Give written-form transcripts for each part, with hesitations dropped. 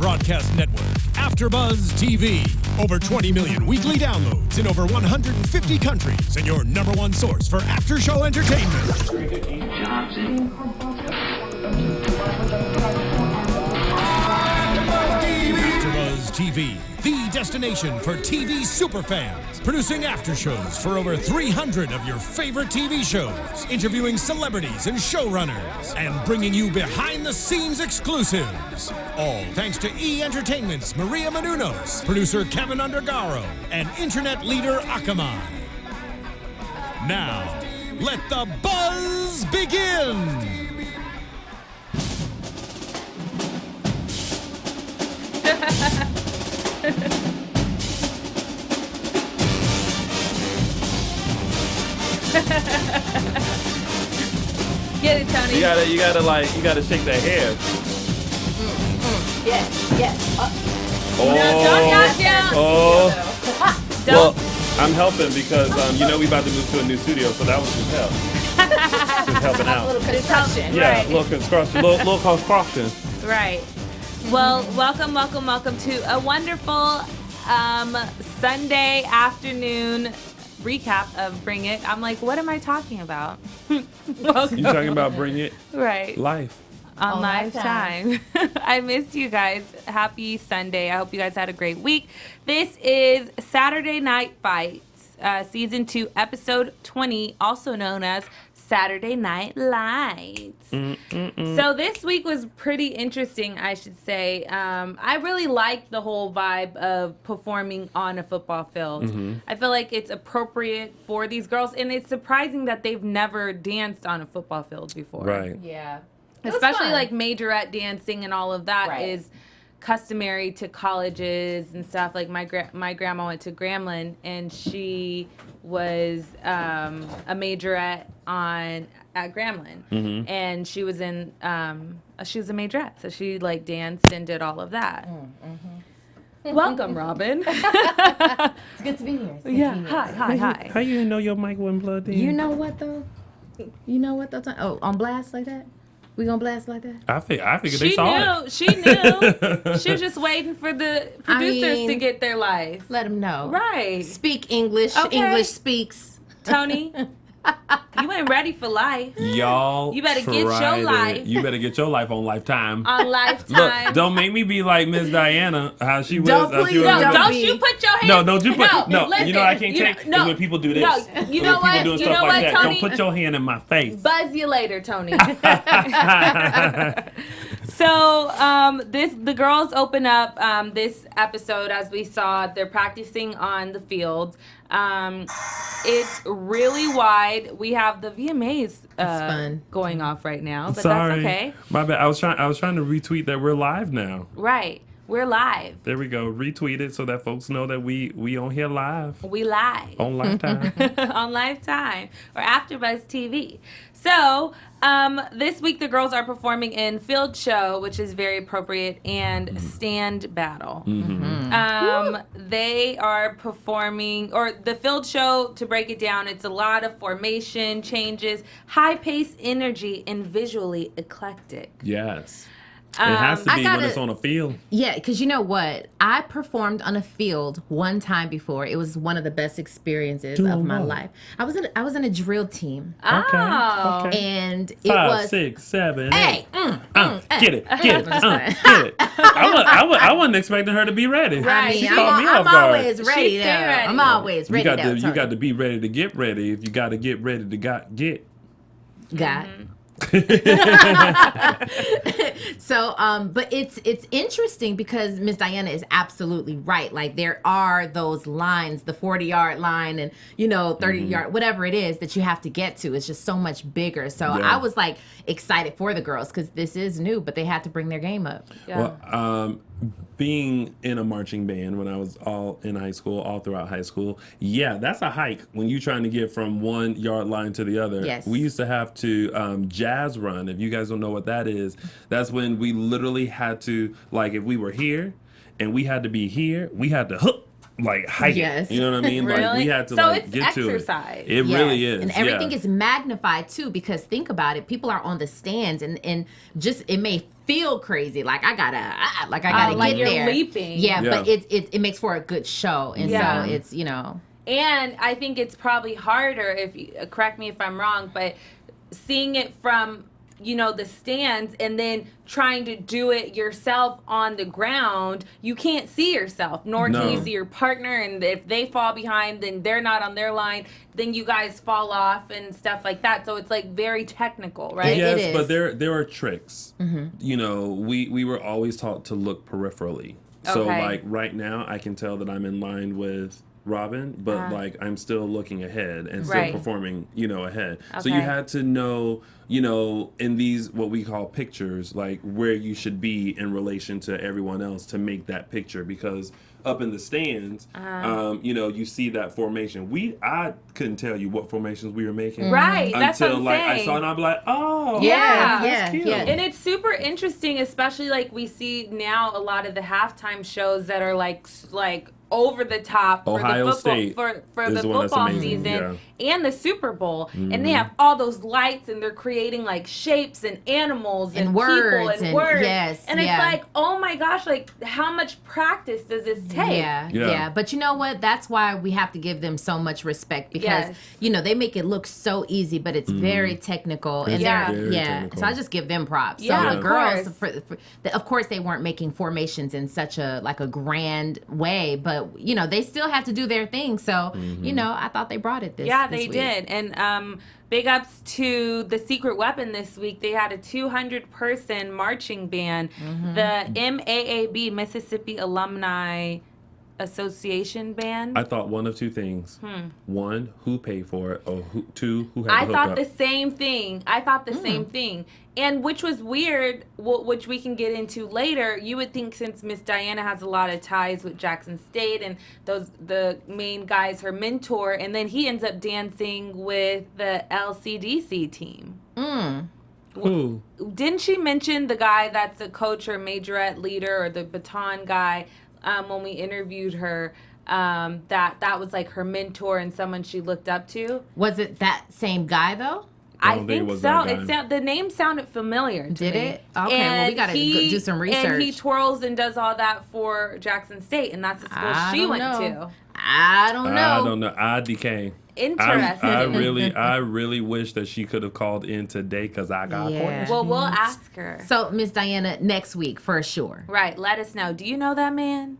broadcast network, AFTERBUZZ TV. Over 20 million weekly downloads in over 150 countries, and your number one source for after-show entertainment. AFTERBUZZ TV, the destination for TV superfans, producing after shows for over 300 of your favorite TV shows, interviewing celebrities and showrunners, and bringing you behind-the-scenes exclusives. All thanks to E! Entertainment's Maria Menounos, producer Kevin Undergaro, and internet leader Akamai. Now, let the buzz begin! Get it, Tony. You gotta shake that hair. Yeah. Oh. No, don't knock down. Oh. Don't. Well, I'm helping because we about to move to a new studio, so that was just help. Just helping out. A little construction. Yeah, right. little construction. Right. Well, welcome to a wonderful Sunday afternoon recap of Bring It. I'm like, what am I talking about? Welcome. You talking about Bring It? Right. Life. On Lifetime. I missed you guys. Happy Sunday. I hope you guys had a great week. This is Saturday Night Fights, Season 2, Episode 20, also known as Saturday Night Lights. So this week was pretty interesting, I should say. I really liked the whole vibe of performing on a football field. I feel like it's appropriate for these girls, and it's surprising that they've never danced on a football field before. Right. Yeah. Especially like majorette dancing and all of that is customary to colleges and stuff. Like my grandma went to Grambling, and she was a majorette at Grambling, and she was in she was a majorette, so she like danced and did all of that. Welcome, Robin. It's good to be here. Hi. How you didn't know your mic wasn't plugged in? You know what though? Oh, on blast like that? We gonna blast like that? I figured they saw it. She knew. She was just waiting for the producers to get their life. Let them know. Right. Speak English. Okay. English speaks. Tony, you ain't ready for life. Y'all, You better get your life. You better get your life on Lifetime. On Lifetime. Look, don't make me be like Miss Diana, how she was. Don't how she please was don't. Don't you put your hands. No, don't you put. No, listen, you know I can't take is when people do this. No, you know when what? people doing You stuff know like what, that. Tony? Don't put your hand in my face. Buzz you later, Tony. So the girls open up this episode, as we saw. They're practicing on the field. It's really wide. We have the VMAs fun. going off right now, but Sorry. that's okay. My bad. I was trying to retweet that we're live now. Right. We're live. There we go. Retweet it so that folks know that we on here live. We live. On Lifetime. On Lifetime or AFTERBUZZ TV. So this week the girls are performing in Field Show, which is very appropriate, and Stand Battle. They are performing, or the Field Show, to break it down, it's a lot of formation changes, high-paced energy, and visually eclectic. Yes. It has to be when it's on a field. Yeah, because you know what? I performed on a field one time before. It was one of the best experiences of my life. I was in a drill team. Oh. Okay. And it 5, was 6, 7, 8. Hey, Get it. Get it. I wasn't expecting her to be ready. Right. She I'm caught me off guard. always ready. She stay ready. I'm always ready. You got to be ready to get ready. If you got to get ready to get. Got. So, but it's interesting because Miss Diana is absolutely right. Like, there are those lines, the 40-yard line and, 30-yard, whatever it is that you have to get to. It's just so much bigger. So I was like excited for the girls because this is new, but they had to bring their game up. Yeah. Well, being in a marching band when I was all throughout high school, yeah, that's a hike when you're trying to get from 1 yard line to the other. Yes. We used to have to jazz run. If you guys don't know what that is, that's when we literally had to, like, if we were here and we had to be here, we had to hook. like height. Yes. You know what I mean? Really? Like we had to So like it's get exercise. to it. It really is. And everything is magnified too, because think about it. People are on the stands and just it may feel crazy. Like I gotta Like get you're there. leaping. Yeah, but it makes for a good show. And so it's, you know. And I think it's probably harder, if you correct me if I'm wrong, but seeing it from, you know, the stands and then trying to do it yourself on the ground, you can't see yourself, nor can you see your partner. And if they fall behind, then they're not on their line, then you guys fall off and stuff like that. So it's like very technical, right? Yes, It is. but there are tricks. You know, we were always taught to look peripherally. So like right now, I can tell that I'm in line with Robin, but like I'm still looking ahead and still performing, you know, ahead. So you had to know, you know, in these what we call pictures, like where you should be in relation to everyone else to make that picture, because up in the stands, you know, you see that formation. I couldn't tell you what formations we were making, right? That's what until I'm like saying. I saw it and I'm like, oh, Yeah. cute. And it's super interesting, especially like we see now a lot of the halftime shows that are like over the top for Ohio the football State for is the the one that's football amazing, season and the Super Bowl, and they have all those lights and they're creating like shapes and animals and words people and and words. yes, and it's like, oh my gosh, like how much practice does this take? Yeah. But you know what? That's why we have to give them so much respect, because you know they make it look so easy, but it's very technical. It's and very technical. So I just give them props. Yeah, so the of girls, of course, they weren't making formations in such a grand way, but you know they still have to do their thing. So you know, I thought they brought it this. They week. did. And big ups to the Secret Weapon this week. They had a 200-person marching band. The MAAB, Mississippi Alumni Association band. I thought one of two things. One, who paid for it, or two, who had the I thought hookup. the same thing. Same thing. And which was weird, which we can get into later. You would think, since Miss Diana has a lot of ties with Jackson State and the main guy's her mentor, and then he ends up dancing with the LCDC team. Who? Didn't she mention the guy that's a coach or majorette leader or the baton guy when we interviewed her? That was like her mentor and someone she looked up to. Was it that same guy though? I think so. The name sounded familiar to me. Did it? Okay, well, we got to do some research. And he twirls and does all that for Jackson State, and that's the school she went to. I don't know. IDK. Interesting. I really wish that she could have called in today, because I got questions. Well, we'll ask her. So, Miss Diana, next week for sure. Right. Let us know. Do you know that man?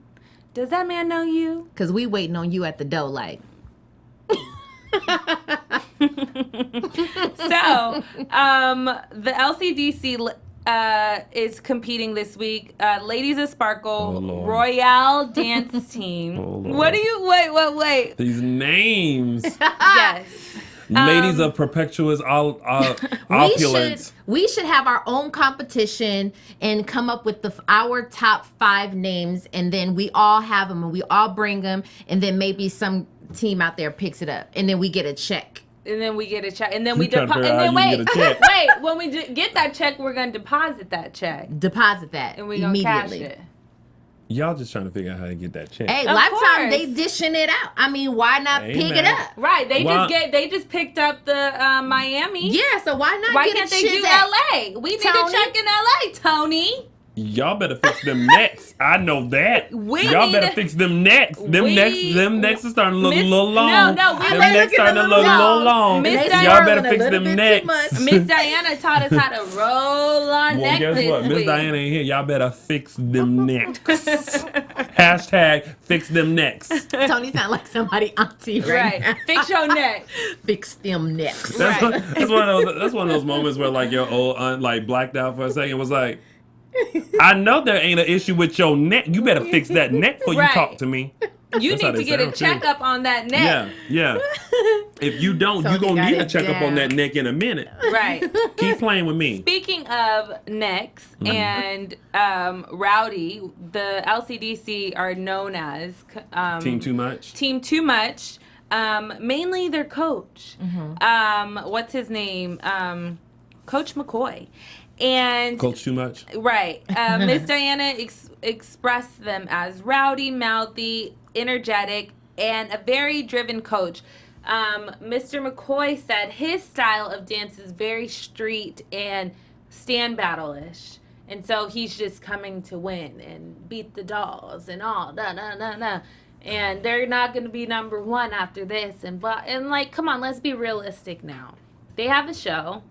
Does that man know you? Because we waiting on you at the door, like. So, the LCDC is competing this week. Ladies of Sparkle Royale Dance Team. What do you wait? These names. Yes. Ladies of perpetuous opulence. We should have our own competition and come up with our top 5 names, and then we all have them and we all bring them, and then maybe some team out there picks it up, and then we get a check. And then we get a check, and then we trying to deposit. figure And out how then you get a check. wait. When we get that check, we're gonna deposit that check, Deposit that and we're gonna cash immediately. it. Y'all just trying to figure out how to get that check. Hey, Of Lifetime, course. they dishing it out. I mean, why not pick it up? Right? Well- They just picked up the Miami. Yeah, so why not Why get can't a they do shizak? LA? We need Tony? a check in LA, Tony. Y'all better fix them necks. I know that. We Y'all need better to- fix them necks. Them necks are starting to look a little long. No, we them better necks look at starting to them look a little long. long. Miss Y'all Diana better a fix little them bit too necks. much. Miss Diana taught us how to roll our Well, neck guess this what? Miss week. Diana ain't here. Y'all better fix them necks. Hashtag fix them necks. Tony sound like somebody auntie right now. Right. Fix your neck. Fix them necks. That's, Right. that's one of those moments where like your old aunt like blacked out for a second. Was like, I know there ain't an issue with your neck. You better fix that neck before you Right. talk to me. You That's how need to they get a sound, too. checkup on that neck. Yeah. If you don't, So you're they gonna got need a it checkup on down. that neck in a minute. Right. Keep playing with me. Speaking of necks and rowdy, the LCDC are known as Team Too Much. Team Too Much. Mainly their coach. What's his name? Coach McCoy. And Coach too much? Right. Miss Diana expressed them as rowdy, mouthy, energetic, and a very driven coach. Mr. McCoy said his style of dance is very street and stand battle-ish. And so he's just coming to win and beat the dolls and all. And they're not going to be number one after this. And like, come on, let's be realistic now. They have a show.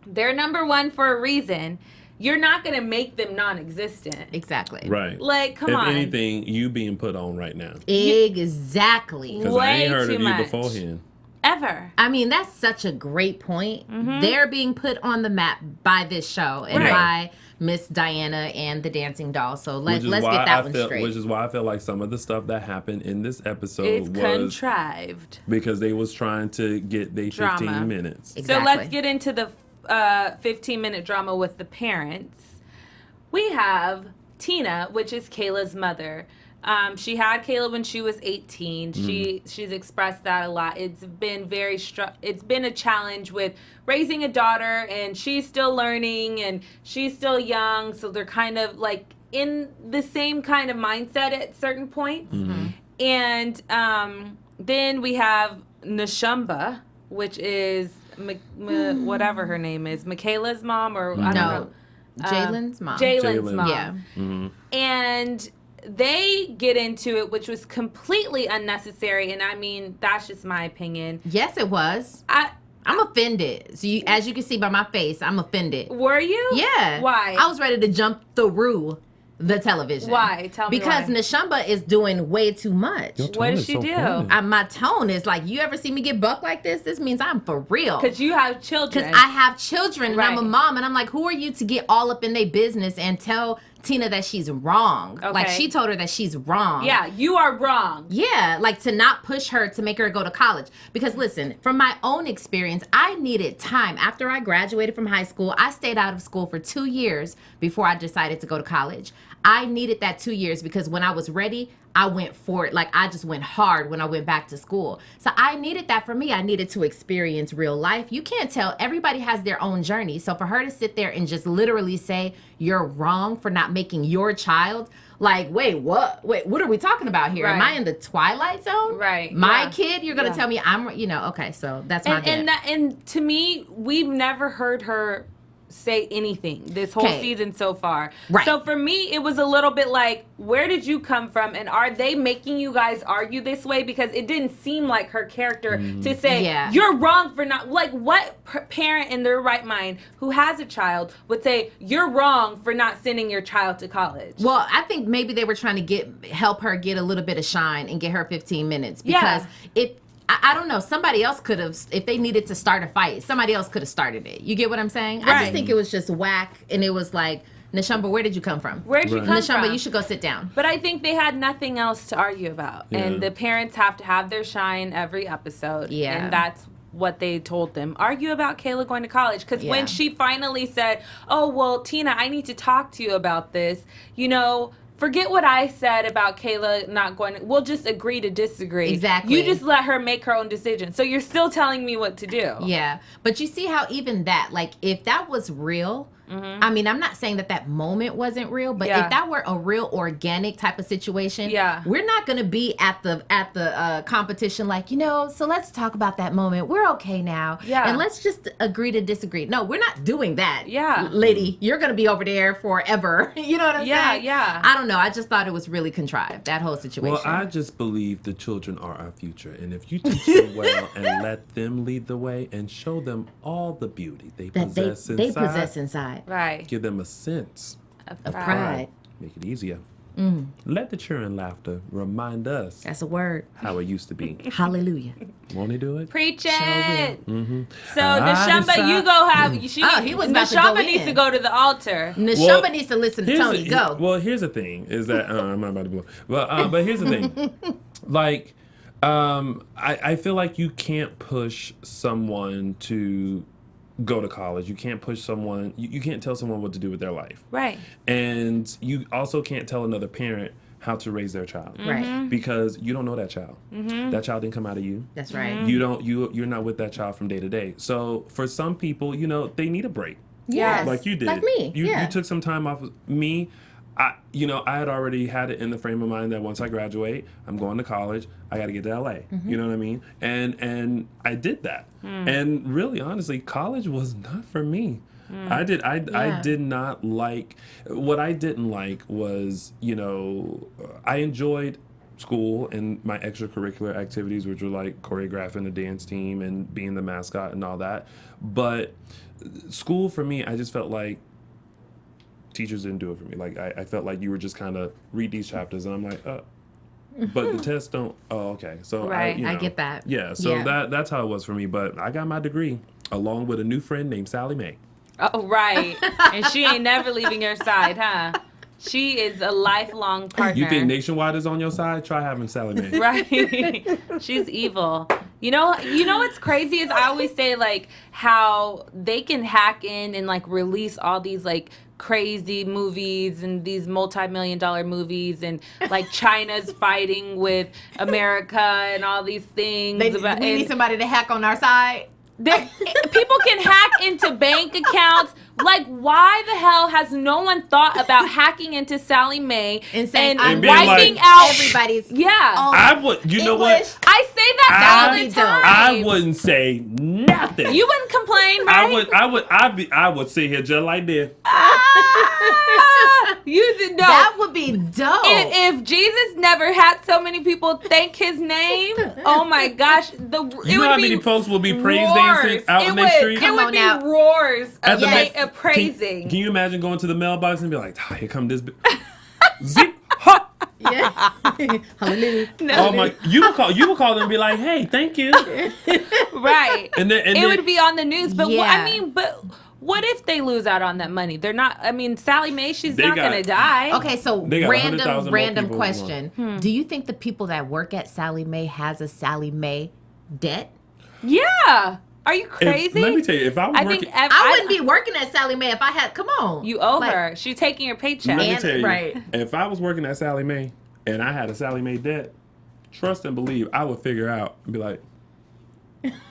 They're number one for a reason. You're not going to make them non-existent. Exactly. Right. Like, come on. If anything, you being put on right now. Exactly. Because I ain't heard of you beforehand. Ever. I mean, that's such a great point. They're being put on the map by this show and by Miss Diana and the dancing doll. So let's get that one straight. Which is why I feel like some of the stuff that happened in this episode It's was contrived. because they was trying to get their 15 minutes. Exactly. So let's get into the 15-minute drama with the parents. We have Tina, which is Kayla's mother. She had Kayla when she was 18. She's expressed that a lot. It's been it's been a challenge with raising a daughter, and she's still learning and she's still young, so they're kind of like in the same kind of mindset at certain points. And then we have Nashumba, which is whatever her name is, Michaela's mom, or I don't know. Jalen's mom. Jalen's mom. Yeah. And they get into it, which was completely unnecessary. And I mean, that's just my opinion. Yes, it was. I'm offended. So as you can see by my face, I'm offended. Were you? Yeah. Why? I was ready to jump through the television. Why? Tell me because why. Nashumba is doing way too much. What did she do? My tone is like, you ever see me get bucked like this? This means I'm for real. Because you have children. Because I have children and I'm a mom. And I'm like, who are you to get all up in their business and tell Tina that she's wrong? Okay. Like, she told her that she's wrong. Yeah, you are wrong. Yeah, like to not push her to make her go to college. Because listen, from my own experience, I needed time. After I graduated from high school, I stayed out of school for 2 years before I decided to go to college. I needed that 2 years because when I was ready, I went for it. Like, I just went hard when I went back to school. So I needed that for me. I needed to experience real life. You can't tell. Everybody has their own journey. So for her to sit there and just literally say, you're wrong for not making your child, like, wait, what are we talking about here? Right. Am I in the Twilight Zone? Right. My kid, you're going to tell me okay, so that's my bad. And to me, we've never heard her say anything this whole season so far. Right. So for me, it was a little bit like, where did you come from? And are they making you guys argue this way? Because it didn't seem like her character to say, you're wrong for not, like, what parent in their right mind who has a child would say, you're wrong for not sending your child to college? Well, I think maybe they were trying to help her get a little bit of shine and get her 15 minutes. Because I don't know. Somebody else could have, if they needed to start a fight, somebody else could have started it. You get what I'm saying? Right. I just think it was just whack. And it was like, Nashumba, where did you come from? Where did you come Nashumba, from? you should go sit down. But I think they had nothing else to argue about. Yeah. And the parents have to have their shine every episode. Yeah. And that's what they told them. Argue about Kayla going to college. Because when she finally said, oh, well, Tina, I need to talk to you about this, forget what I said about Kayla not going. We'll just agree to disagree. Exactly. You just let her make her own decision. So you're still telling me what to do. Yeah. But you see how even that, like, if that was real, I mean, I'm not saying that moment wasn't real, but if that were a real organic type of situation, we're not going to be at the competition like, so let's talk about that moment. We're okay now. Yeah. And let's just agree to disagree. No, we're not doing that. Yeah. Lady, you're going to be over there forever. You know what I'm saying? Yeah. I don't know. I just thought it was really contrived, that whole situation. Well, I just believe the children are our future. And if you teach them well and let them lead the way and show them all the beauty they possess inside. Right. Give them a sense of pride. Make it easier. Let the children laughter remind us. That's a word. How it used to be. Hallelujah. Won't he do it? Preach it. Mm-hmm. So Nashumba, you go have. He was about to go in. Needs to go to the altar. Nashumba needs to listen to Tony. Go. Well, here's the thing: is that I'm not about to go. But here's the thing: like, I feel like you can't push someone to go to college. You can't push someone. You can't tell someone what to do with their life. Right. And you also can't tell another parent how to raise their child. Right. Because you don't know that child. That child didn't come out of you. That's right. You're not with that child from day to day. So for some people, they need a break. Yes. Like you did. Like me. You took some time off of me. I had already had it in the frame of mind that once I graduate, I'm going to college. I got to get to LA. You know what I mean? And I did that. And really, honestly, college was not for me. I did not like, what I didn't like was, I enjoyed school and my extracurricular activities, which were like choreographing the dance team and being the mascot and all that. But school for me, I just felt like teachers didn't do it for me. Like I felt like you were just kind of read these chapters and I'm like, but the tests don't. Oh, okay. So right. I get that. Yeah. So that's how it was for me. But I got my degree along with a new friend named Sally Mae. Oh, right. And she ain't never leaving your side, huh? She is a lifelong partner. You think Nationwide is on your side? Try having Sally Mae. Right. She's evil. You know what's crazy is I always say like how they can hack in and like release all these like crazy movies and these multi-million-dollar movies and like China's fighting with America and all these things. We need somebody to hack on our side. People can hack into bank accounts. Like, why the hell has no one thought about hacking into Sally Mae and wiping out everybody's? Yeah, I would. You know what? I say that all the time. I wouldn't say nothing. You wouldn't complain, right? I would sit here just like this. You did know that would be dope. If Jesus never had so many people thank his name, oh my gosh, you know how many folks will be praise dancing out in the street? It would be roars of praising. Can you imagine going to the mailbox and be like, here come this zip ha. Yeah. Hallelujah. No. Oh my! You would call them and be like, "Hey, thank you." Right. And then would be on the news. But but what if they lose out on that money? They're not. I mean, Sally Mae, she's not going to die. Okay, so random question. Do you think the people that work at Sally Mae has a Sally Mae debt? Yeah. Are you crazy? Let me tell you, if I was working... I wouldn't be working at Sally Mae if I had... Come on. You owe her. She's taking your paycheck. Let me tell you, if I was working at Sally Mae and I had a Sally Mae debt, trust and believe, I would figure out and be like...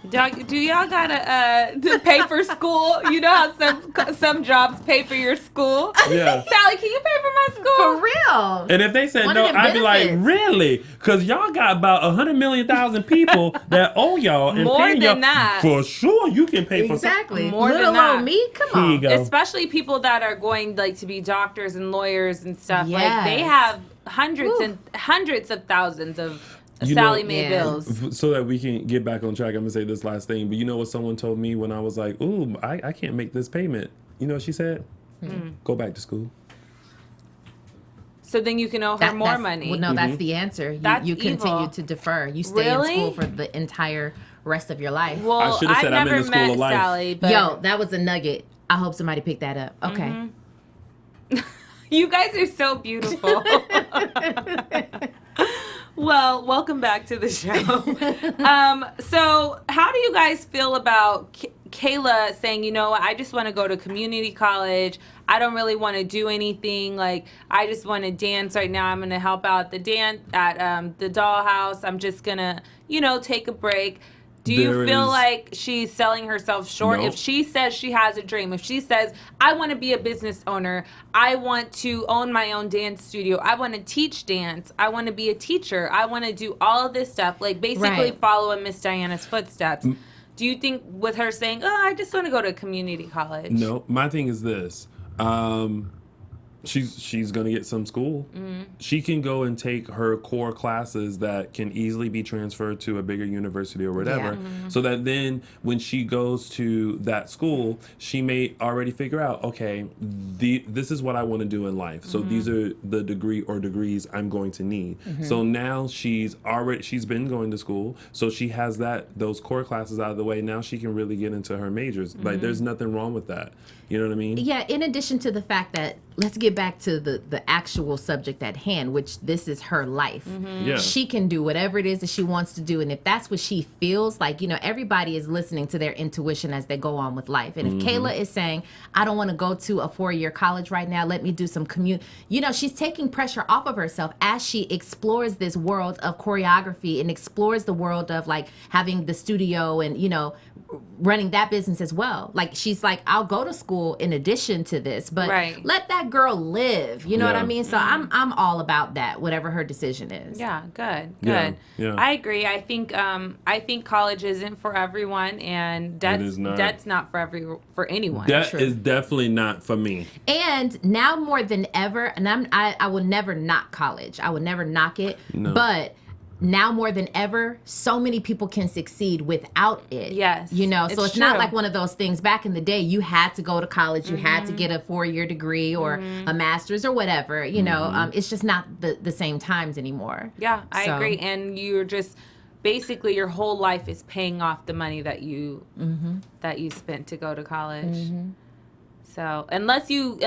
Do y'all gotta to pay for school? You know how some jobs pay for your school? Yeah. Sally, can you pay for my school? For real. And if they said no, I'd be like, really? Because y'all got about 100 million people that owe y'all. And more than y'all. that. For sure, you can pay for exactly. More little than that. Old me, come on. Here you go. Especially people that are going like to be doctors and lawyers and stuff. Yes. Like they have hundreds of thousands of Sally Mae bills. So that we can get back on track, I'm going to say this last thing. But you know what someone told me when I was like, ooh, I can't make this payment. You know what she said? Go back to school. So then you can owe her more money. Well, no, that's the answer. You continue to defer. You stay in school for the entire rest of your life. Well, I should have said I'm in the school of life. Sally, but yo, that was a nugget. I hope somebody picked that up. Okay. You guys are so beautiful. Well, welcome back to the show. So how do you guys feel about Kayla saying, you know, I just want to go to community college. I don't really want to do anything. Like, I just want to dance right now. I'm going to help out the dance at the dollhouse. I'm just going to, take a break. Do you feel like she's selling herself short? No. If she says she has a dream, if she says, I want to be a business owner, I want to own my own dance studio, I want to teach dance, I want to be a teacher, I want to do all of this stuff, like basically follow in Miss Diana's footsteps. Do you think with her saying, I just want to go to community college? No, my thing is this. She's going to get some school. She can go and take her core classes that can easily be transferred to a bigger university or whatever. So that then when she goes to that school, she may already figure out, okay, this is what I want to do in life. So these are the degree or degrees I'm going to need. So now she's been going to school. So she has those core classes out of the way. Now she can really get into her majors. Like there's nothing wrong with that. You know what I mean? Yeah, in addition to the fact that let's get back to the actual subject at hand, which this is her life. Yeah. She can do whatever it is that she wants to do. And if that's what she feels like, everybody is listening to their intuition as they go on with life. And if Kayla is saying, I don't want to go to a 4-year college right now, let me do some commute. She's taking pressure off of herself as she explores this world of choreography and explores the world of like having the studio and, running that business as well. Like she's like, I'll go to school in addition to this, but let that girl live. You know what I mean? So I'm all about that, whatever her decision is. Yeah, good. Yeah. I agree. I think college isn't for everyone, and debt's not for anyone. That is definitely not for me. And now more than ever, and I will never knock college. I would never knock it, but now more than ever, so many people can succeed without it. Yes. So it's not like one of those things. Back in the day, you had to go to college, you had to get a 4-year degree or a master's or whatever. It's just not the same times anymore. Yeah, I agree. And you're just basically your whole life is paying off the money that you spent to go to college. So unless you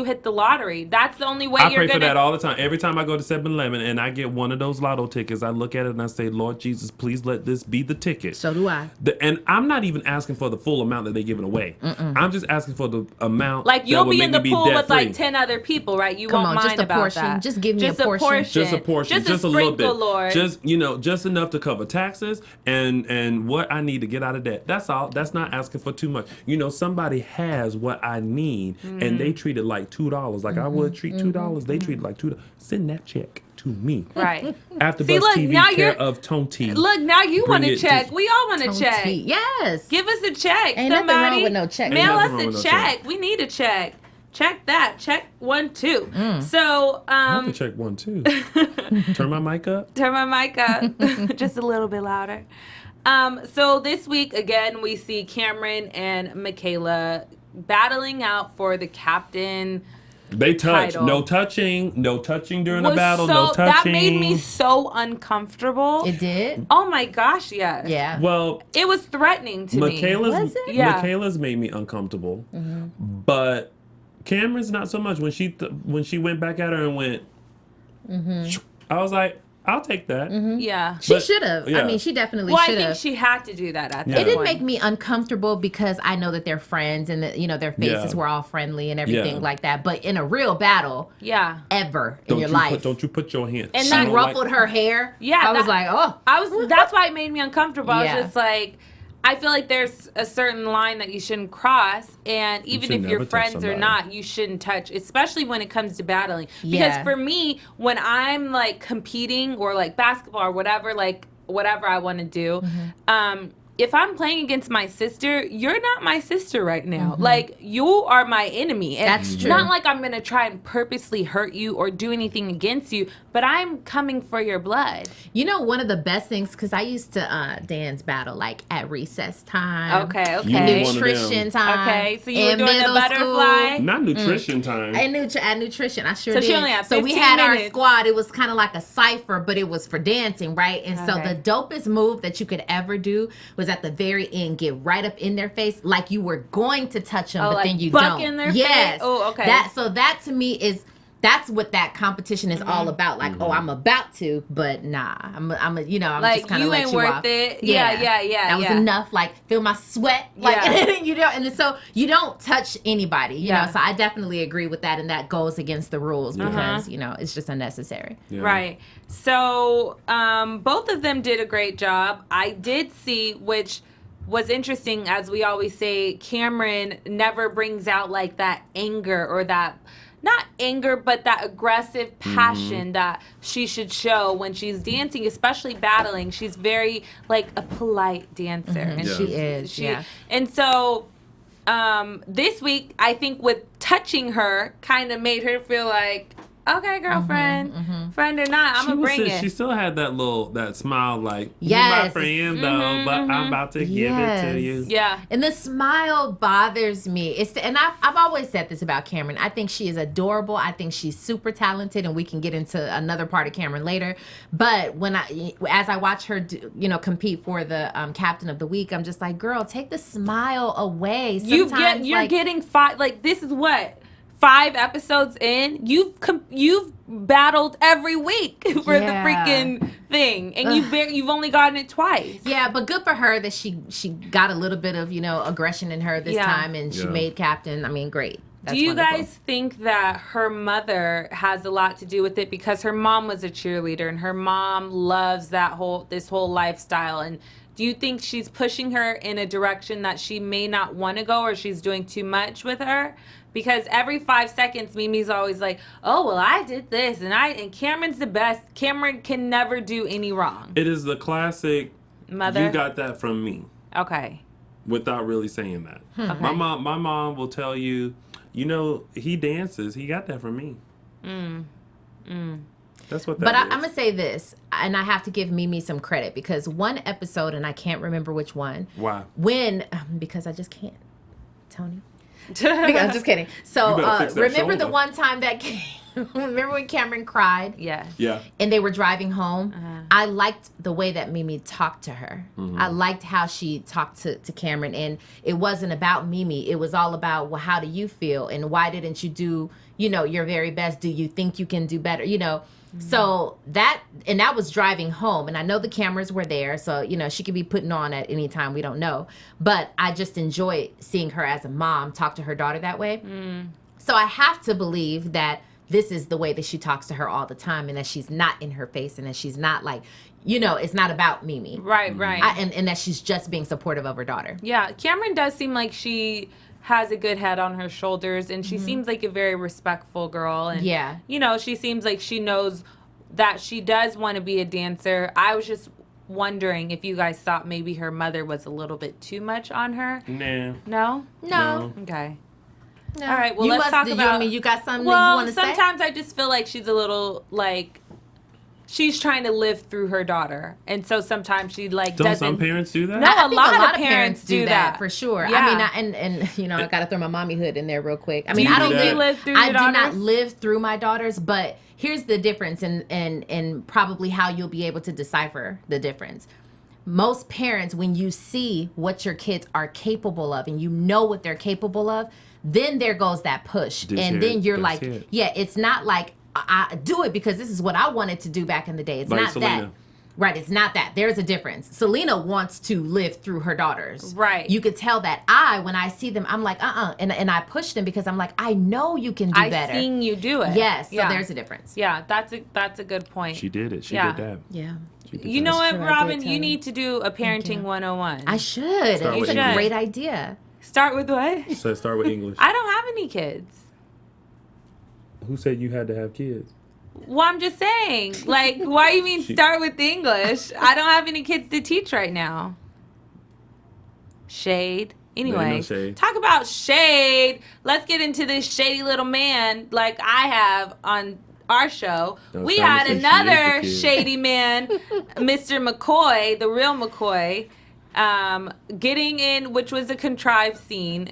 hit the lottery, that's the only way I you're pray for that all the time. Every time I go to 7-Eleven and I get one of those lotto tickets, I look at it and I say, Lord Jesus, please let this be the ticket. So do I. And I'm not even asking for the full amount that they're giving away. I'm just asking for the amount. Like you'll that be in the pool with like 10 10 other people, right? You Come won't on, mind just a about portion. that. Just give me a portion. Just a portion. Just a little bit. Lord. Just enough to cover taxes and what I need to get out of debt. That's all. That's not asking for too much. Somebody has what I need and they treat it like $2. Like I would treat $2. They treat it like $2. Send that check to me. Right. AFTERBUZZ TV, now care of Tonti. Look, now you want a check. We all want a Tonti. check. Yes. Give us a check. Ain't Somebody nothing wrong with no check. Mail Ain't us nothing wrong a with no check. check. We need a check. Check that. Check 1, 2. So, I can check 1, 2. Turn my mic up. Turn my mic up just a little bit louder. So this week, again, we see Cameron and Michaela battling out for the captain. They touch. Title. No touching during the battle. No touching. That made me so uncomfortable. It did? Oh my gosh, yes. Yeah. Well, it was threatening to me. Was it? Yeah. Michaela's made me uncomfortable. But Cameron's not so much. When she went back at her and went, I was like, I'll take that. Yeah. She should have. Yeah. I mean, she definitely Well, should have. I think she had to do that at that Yeah. It didn't point. make me uncomfortable because I know that they're friends and that, their faces were all friendly and everything like that. But in a real battle, ever in your life. Don't you put your hand. And She that- ruffled her hair. Yeah, I was like, oh. That's why it made me uncomfortable. I Yeah. was just like, I feel like there's a certain line that you shouldn't cross, and even should if you're never touch friends or somebody. not, you shouldn't touch, especially when it comes to battling. Because Yeah. for me, when I'm like competing or like basketball or whatever, like whatever I want to do, if I'm playing against my sister, you're not my sister right now. Like, you are my enemy. And That's true. not like I'm going to try and purposely hurt you or do anything against you, but I'm coming for your blood. One of the best things, because I used to dance battle like at recess time. Okay. You were one of Nutrition them. time. Okay, so you were in doing the middle butterfly? school. Not nutrition time. At nutrition, I sure So did. she only had So we 15 had our minutes. squad. It was kind of like a cipher, but it was for dancing, right? And so Okay. the dopest move that you could ever do was at the very end, get right up in their face, like you were going to touch them, but like then you buck don't. in their yes. face? Oh, okay. That to me is. That's what that competition is all about. Like, oh, I'm about to, but nah, I'm Like, just kind of you let ain't you worth off. it. Yeah. That was enough. Like, feel my sweat. Like, and so you don't touch anybody. You know. So I definitely agree with that, and that goes against the rules because it's just unnecessary. Yeah. Right. So both of them did a great job. I did see, which was interesting, as we always say, Cameron never brings out like that anger or that, not anger, but that aggressive passion that she should show when she's dancing, especially battling. She's very like a polite dancer. And Yeah. She is. And so this week, I think with touching her kind of made her feel like, okay, girlfriend, friend or not, I'm going to bring it. She still had that smile like, Yes. you're my friend though, but I'm about to give it to you. Yeah. And the smile bothers me. And I've always said this about Cameron. I think she is adorable. I think she's super talented, and we can get into another part of Cameron later. But as I watch her, compete for the Captain of the Week, I'm just like, girl, take the smile away. You're getting five. Like, this is what? 5 episodes in, you've battled every week for the freaking thing, and you've only gotten it twice. Yeah, but good for her that she got a little bit of aggression in her this time, and she made captain. I mean, great. That's Do you wonderful. guys think that her mother has a lot to do with it, because her mom was a cheerleader and her mom loves this whole lifestyle, and do you think she's pushing her in a direction that she may not want to go, or she's doing too much with her? Because every 5 seconds, Mimi's always like, "Oh, well, I did this, and Cameron's the best. Cameron can never do any wrong." It is the classic. Mother, you got that from me. Okay. Without really saying that, Okay. my mom will tell you, he dances. He got that from me. That's what that But is. I'm going to say this, and I have to give Mimi some credit, because one episode, and I can't remember which one. Why? Because I just can't. Tony. I'm just kidding. So remember the one time that remember when Cameron cried? Yeah. And they were driving home? I liked the way that Mimi talked to her. I liked how she talked to Cameron. And it wasn't about Mimi. It was all about, well, how do you feel? And why didn't you do, your very best? Do you think you can do better? So that was driving home, and I know the cameras were there, so she could be putting on at any time, we don't know, but I just enjoy seeing her as a mom talk to her daughter that way. So I have to believe that this is the way that she talks to her all the time, and that she's not in her face, and that she's not like, it's not about Mimi, Right. and that she's just being supportive of her daughter. Yeah, Cameron does seem like she has a good head on her shoulders, and she seems like a very respectful girl, and she seems like she knows that she does want to be a dancer. I was just wondering if you guys thought maybe her mother was a little bit too much on her. No. Okay. No. All right, well, let's talk about... you got something that you want to say? Well, sometimes I just feel like she's a little, like... She's trying to live through her daughter, and so sometimes she Don't doesn't. some parents do that? No, I a think lot of parents do that for sure. Yeah. I mean, and I got to throw my mommyhood in there real quick. I mean, Do you I don't think you live through your I do not daughters? live through my daughters, but here's the difference, and probably how you'll be able to decipher the difference. Most parents, when you see what your kids are capable of, and you know what they're capable of, then there goes that push, and then you're like, yeah, it's not like, I do it because this is what I wanted to do back in the day. It's like not Selena. that. Right, it's not that. There's a difference. Selena wants to live through her daughters. Right. You could tell that. when I see them, I'm like, and I push them because I'm like, I know you can do better. I've seen you do it. Yes, so there's a difference. Yeah, that's a good point. She did it. She did that. Yeah. You know what, True, I Robin? did, You Tony. need to do a parenting 101. I should. Start It's with a English. great idea. Start with what? So start with English. I don't have any kids. Who said you had to have kids? Well, I'm just saying. Like, why you mean start with English? I don't have any kids to teach right now. Shade. Anyway, No shade. talk about shade. Let's get into this shady little man like I have on our show. Don't We try to had say she is another the kid. shady man, Mr. McCoy, the real McCoy, getting in, which was a contrived scene.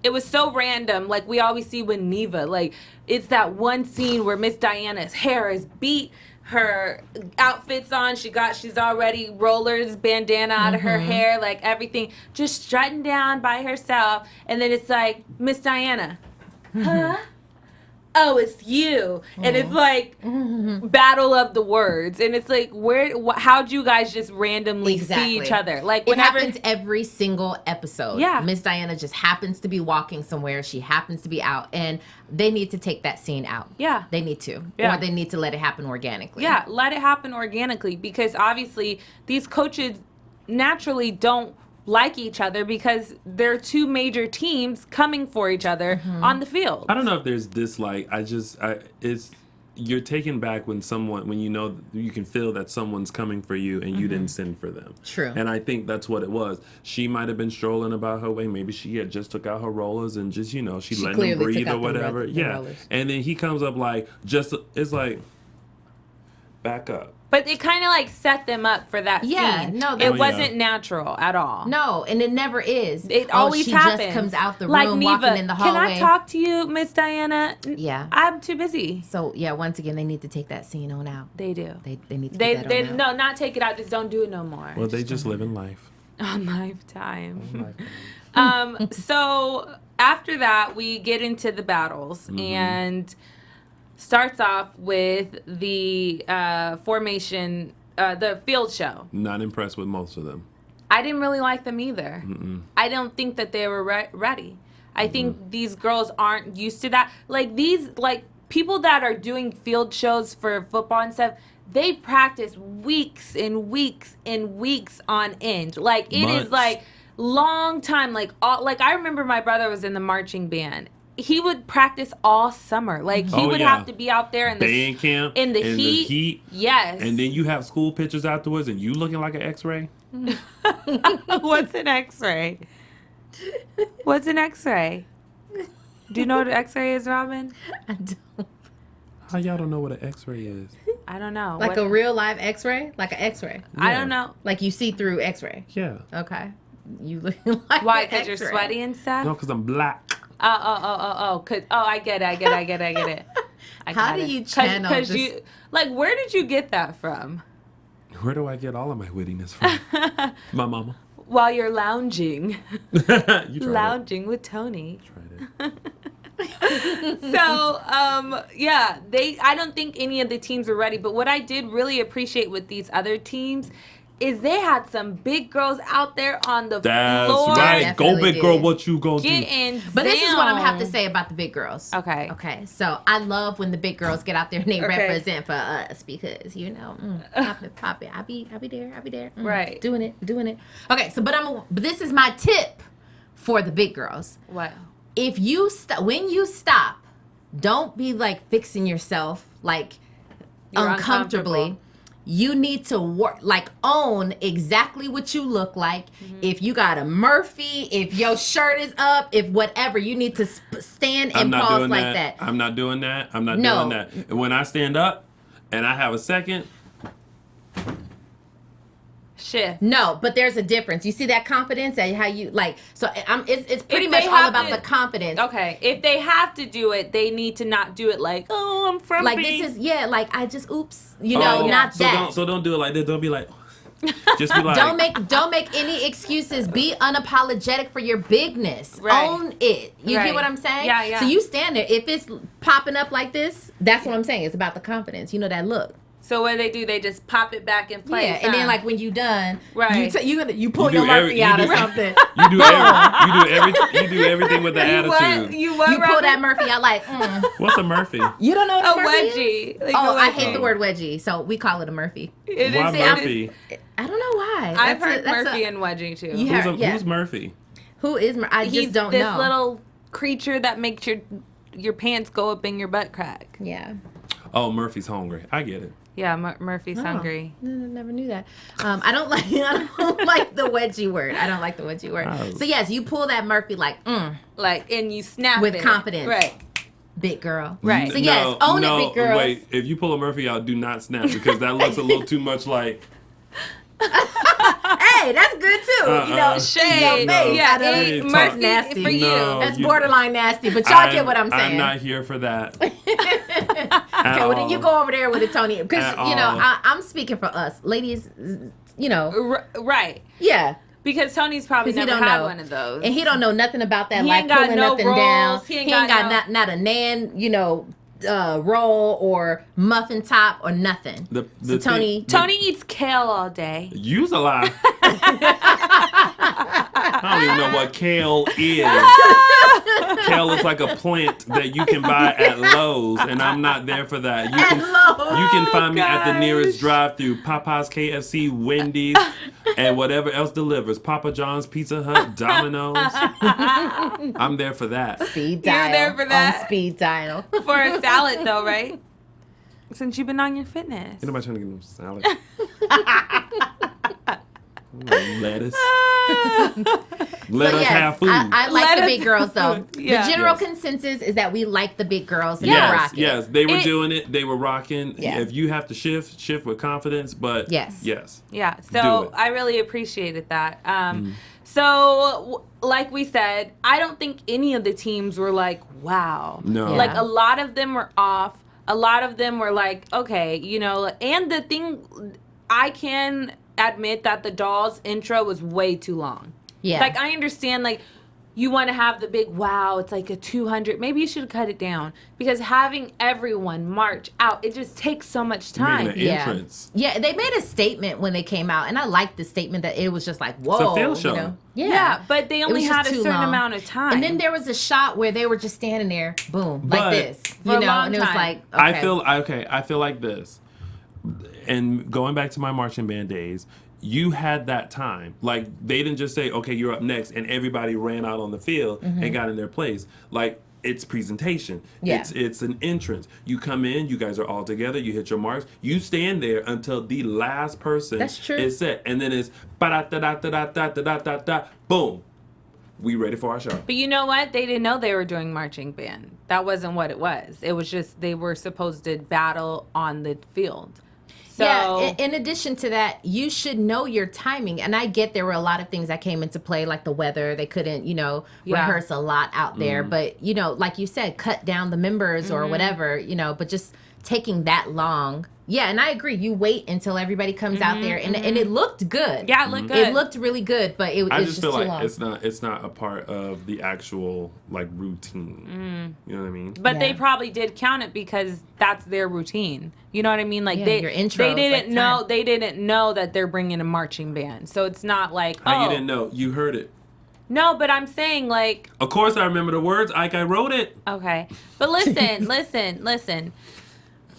It was so random. Like we always see with Neva. Like it's that one scene where Miss Diana's hair is beat, her outfit's on. She's already rollers, bandana out of her hair, like everything, just strutting down by herself. And then it's like, Miss Diana, huh? Oh, it's you. And it's like battle of the words. And it's like, how'd you guys just randomly see each other? Like It whenever happens every single episode. Yeah. Miss Diana just happens to be walking somewhere. She happens to be out. And they need to take that scene out. Yeah. They need to. Yeah. Or they need to let it happen organically. Yeah, let it happen organically, because obviously these coaches naturally don't like each other because they're two major teams coming for each other on the field. I don't know if there's dislike. It's you're taken back when you can feel that someone's coming for you and you didn't send for them. True. And I think that's what it was. She might have been strolling about her way. Maybe she had just took out her rollers and just, she let them breathe or whatever. Rollers. And then he comes up it's like, back up. But it kind of like set them up for that scene. No, it wasn't natural at all. No, and it never is. It always she happens. just comes out the like room Neva, walking in the hallway. Can I talk to you, Miss Diana? Yeah. I'm too busy. So, yeah, once again, they need to take that scene on out. They do. They need to take that on out. No, not take it out. Just don't do it no more. Well, they just live in life. On Lifetime. On Lifetime. So after that, we get into the battles and starts off with the formation, the field show. Not impressed with most of them. I didn't really like them either. I don't think that they were ready. I think these girls aren't used to that. Like people that are doing field shows for football and stuff, they practice weeks and weeks and weeks on end. Like it Months. is like long time. Like I remember my brother was in the marching band. He would practice all summer. Like he would have to be out there in the band camp, in the heat. Yes. And then you have school pictures afterwards, and you looking like an X-ray. What's an X-ray? What's an X-ray? Do you know what an X-ray is, Robin? I don't. How y'all don't know what an X-ray is? I don't know. Like a real live X-ray? Like an X-ray? Yeah. I don't know. Like you see through X-ray? Yeah. Okay. You look like Why? an Because you're X-ray. sweaty and stuff? No, because I'm black. Oh. I get it. How do you channel Because this? you, like, where did you get that from? Where do I get all of my wittiness from? My mama. While you're lounging. You tried Lounging with Tony. Tried it. So, yeah, I don't think any of the teams were ready. But what I did really appreciate with these other teams is they had some big girls out there on the That's floor. right. Go Definitely big girl, did. what you gonna do? Getting But this is what I'm gonna have to down. say about the big girls. Okay. Okay. So I love when the big girls get out there and they Okay. represent for us because pop it. I'll be there. Right. Doing it. Okay. So, but this is my tip for the big girls. What? If you when you stop, don't be like fixing yourself like You're uncomfortably. uncomfortable. You need to own exactly what you look like. If you got a Murphy, if your shirt is up, if whatever, you need to stand and pause like that. I'm not doing that. I'm not No. doing that. And when I stand up and I have a second, Shift. No, but there's a difference. You see that confidence and how you like. So it's pretty If much they all have about to- the confidence. Okay, if they have to do it, they need to not do it like, oh, I'm frumpy. Like this is like I just oops, not so that. Don't do it like that. Don't be like, just be like, Don't make any excuses. Be unapologetic for your bigness. Right. Own it. You Right. get what I'm saying? Yeah. So you stand there. If it's popping up like this, that's what I'm saying. It's about the confidence. You know that look. So what do? They just pop it back in place. Yeah, and then like when you done, Right. you pull You your do every- Murphy you out do- or something. you do everything with the attitude. You what? You pull Robin? that Murphy out like, What's a Murphy? you don't know what A a Murphy wedgie. is? Like Oh, a I wedgie. hate the word wedgie, so we call it a Murphy. It Why is- Murphy? I don't know why. I've That's heard that's Murphy and wedgie too. Yeah. Who's Murphy? Who is I He's just don't this know. little creature that makes your pants go up in your butt crack. Yeah. Oh, Murphy's hungry. I get it. Yeah, Murphy's Oh. hungry. No, never knew that. I don't like the wedgie word. I don't like the wedgie word. Oh. So yes, you pull that Murphy like Like, and you snap with it. confidence. Right. Big girl. Right. So yes, own it, big girls. Wait, if you pull a Murphy out, do not snap because that looks a little too much like. Hey, that's good too. Shade. No, Yeah, you ain't Murphy talk- nasty. for you. No. That's you- borderline nasty, but y'all get what I'm saying. I'm not here for that. Okay, well then you go over there with it, Tony, because At you know all. I'm speaking for us, ladies. Right. Yeah, Because Tony's probably 'Cause he never don't had know. one of those. and he don't know nothing about that, He like ain't got pulling no nothing rolls. down. He ain't got no- not a nan, roll or muffin top or nothing. The So Tony, Tony eats kale all day. Use a lie. I don't even know what kale is. Kale is like a plant that you can buy at Lowe's, and I'm not there for that. You can find me at the nearest drive-through, Popeyes, KFC, Wendy's, and whatever else delivers. Papa John's, Pizza Hut, Domino's. I'm there for that. speed You're dial. there for that? On speed dial. For a salad, though, right? Since you've been on your fitness. Ain't nobody trying to get them salad. Lettuce. Let us yes, have food. I like Let the us big girls though. Yeah. The general Yes. consensus is that we like the big girls and we Yes, rock it. yes, they were It- doing it. They were rocking. Yeah. If you have to shift with confidence. But Yes. yes. Yeah, Do so it. I really appreciated that. So, like we said, I don't think any of the teams were like, wow. No. Yeah. Like, a lot of them were off. A lot of them were like, okay, and the thing, I can admit that the Dolls intro was way too long. Yeah. Like, I understand, like, you want to have the big, wow, it's like a 200. Maybe you should cut it down because having everyone march out, it just takes so much time. Making an entrance. Yeah, they made a statement when they came out, and I liked the statement that it was just like, whoa. It's a field show. You know? Yeah, but they only had a certain amount of time. And then there was a shot where they were just standing there, boom, like this. For a long and it was like, I feel like this. And going back to my marching band days, you had that time. Like, they didn't just say, okay, you're up next, and everybody ran out on the field and got in their place. Like, it's presentation. Yeah. It's an entrance. You come in, you guys are all together, you hit your marks, you stand there until the last person is set. And then it's ba-da-da-da-da-da-da-da-da-da, boom. We ready for our show. But you know what? They didn't know they were doing marching band. That wasn't what it was. It was just they were supposed to battle on the field. So, yeah, in addition to that, you should know your timing. And I get there were a lot of things that came into play, like the weather. They couldn't, rehearse a lot out there. But, like you said, cut down the members or whatever, but just taking that long. Yeah, and I agree. You wait until everybody comes out there, and it looked good. Yeah, it looked good. It looked really good, but it was just feel too like long. it's not a part of the actual routine. You know what I mean? But they probably did count it because that's their routine. You know what I mean? Like your intro. They didn't know. They didn't know that they're bringing a marching band. So it's not like How you didn't know? You heard it. No, but I'm saying like. Of course, I remember the words. I wrote it. Okay, but listen.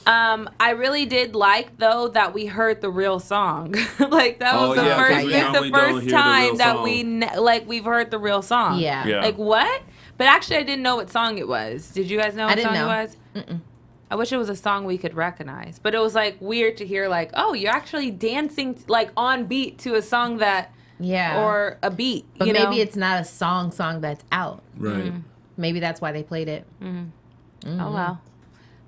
I really did like though that we heard the real song. Like that was the first. It's the first time that we've heard the real song. Yeah. Like what? But actually, I didn't know what song it was. Did you guys know what song it was? Mm-mm. I wish it was a song we could recognize. But it was like weird to hear like, oh, you're actually dancing like on beat to a song that. Yeah. Or a beat. But maybe it's not a song that's out. Right. Maybe that's why they played it. Oh well.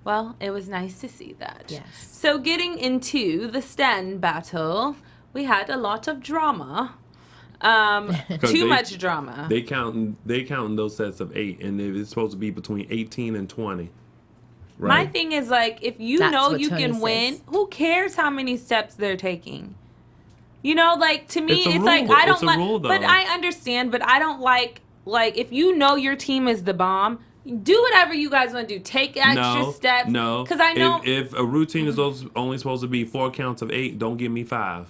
Well, it was nice to see that. Yes. So getting into the stand battle, we had a lot of drama. Too much drama. They counting those sets of 8, and it's supposed to be between 18 and 20. Right? My thing is like, if you know you can win, who cares how many steps they're taking? Like to me, it's like I don't like. But I understand, but I don't like if you know your team is the bomb. Do whatever you guys want to do. Take extra steps. No, because I know if a routine is only supposed to be 4 counts of 8, don't give me 5.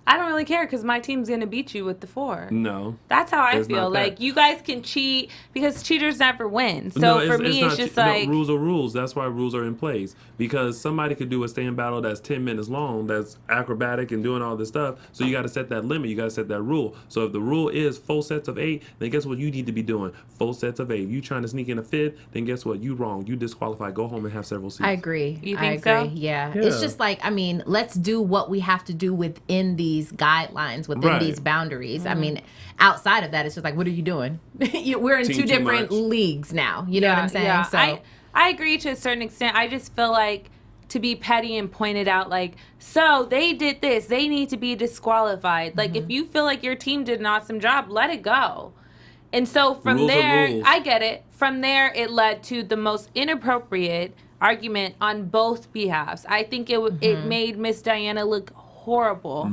I don't really care because my team's gonna beat you with the 4. No, that's how I feel. Like you guys can cheat because cheaters never win. So for me, it's just like rules are rules. That's why rules are in place, because somebody could do a stand battle that's 10 minutes long, that's acrobatic and doing all this stuff. So you got to set that limit. You got to set that rule. So if the rule is 4 sets of 8, then guess what you need to be doing? 4 sets of 8. If you trying to sneak in a 5th, then guess what? You wrong. You disqualified. Go home and have several seats. I agree. You think so? Yeah. It's just like, I mean, let's do what we have to do within these guidelines, within these boundaries. I mean, outside of that, it's just like, what are you doing? We're in two different leagues now. You know what I'm saying? Yeah. So I agree to a certain extent. I just feel like to be petty and point it out, like, so they did this, they need to be disqualified. Like, if you feel like your team did an awesome job, let it go. And so from there, I get it. From there, it led to the most inappropriate argument on both behalves. I think it made Miss Diana look horrible.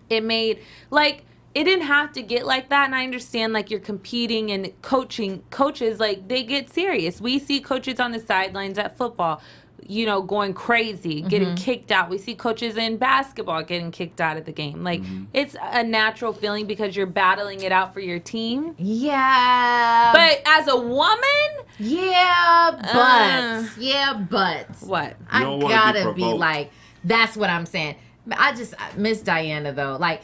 It made, like, it didn't have to get like that. And I understand, like, you're competing and coaches, like, they get serious. We see coaches on the sidelines at football, going crazy, getting kicked out. We see coaches in basketball getting kicked out of the game. Like, it's a natural feeling because you're battling it out for your team. Yeah. But as a woman? Yeah, but. What? I gotta be like, that's what I'm saying. Miss Diana, though, like,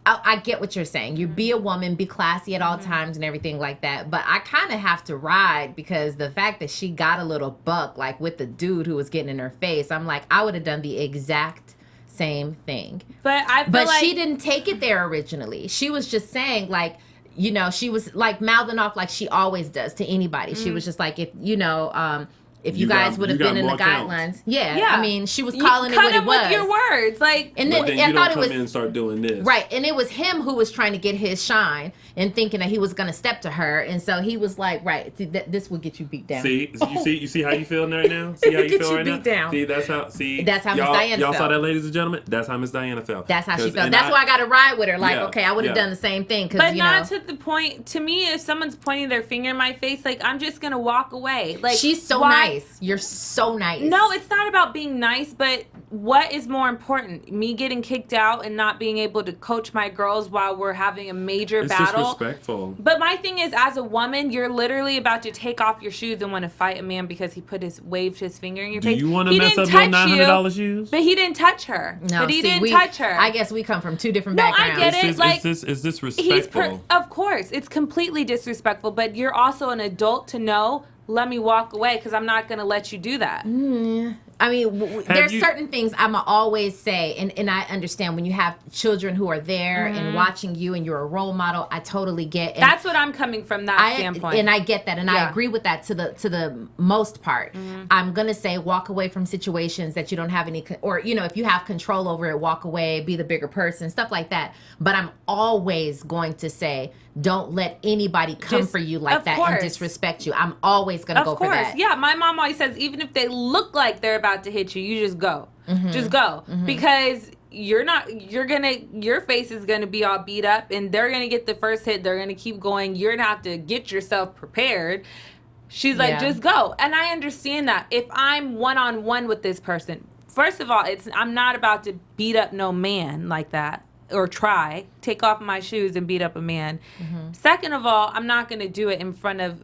I get what you're saying. You be a woman, be classy at all times and everything like that. But I kind of have to ride because the fact that she got a little buck, like with the dude who was getting in her face, I'm like, I would have done the exact same thing. But I feel like she didn't take it there originally. She was just saying, like, she was like mouthing off like she always does to anybody. She was just like, if you guys would have been in the guidelines. Yeah. I mean, she was calling it what it was. Cut him with your words. Like, and then I thought it was, come in and start doing this. Right. And it was him who was trying to get his shine and thinking that he was going to step to her. And so he was like, right, see, this will get you beat down. See, you see how you feel right now? See how you feel right now? Down. See, that's how Miss Diana y'all felt. saw that, ladies and gentlemen? That's how Miss Diana felt. That's how she felt. That's why I got to ride with her. Like, okay, I would have done the same thing. But not to the point, to me, if someone's pointing their finger in my face, like, I'm just going to walk away. Like, she's so nice. You're so nice. No, it's not about being nice, but what is more important? Me getting kicked out and not being able to coach my girls while we're having a major battle? It's disrespectful. But my thing is, as a woman, you're literally about to take off your shoes and want to fight a man because he waved his finger in your face. Do you want to mess up your $900 shoes? But he didn't touch her. No, he didn't touch her. I guess we come from two different backgrounds. No, I get it. Is this respectful? Of course, it's completely disrespectful, but you're also an adult to know, let me walk away because I'm not going to let you do that. I mean, there's certain things I'm going to always say, and I understand when you have children who are there and watching you and you're a role model, I totally get. And that's what I'm coming from that standpoint. And I get that, and I agree with that to the most part. I'm going to say walk away from situations that you don't have any, or, if you have control over it, walk away, be the bigger person, stuff like that. But I'm always going to say, don't let anybody come for you like that and disrespect you. I'm always going to go for that. Yeah, my mom always says, even if they look like they're about to hit you, you just go. Just go. Because your face is going to be all beat up and they're going to get the first hit. They're going to keep going. You're going to have to get yourself prepared. She's like, just go. And I understand that. If I'm one-on-one with this person, first of all, I'm not about to beat up no man like that. Or take off my shoes and beat up a man. Second of all, I'm not going to do it in front of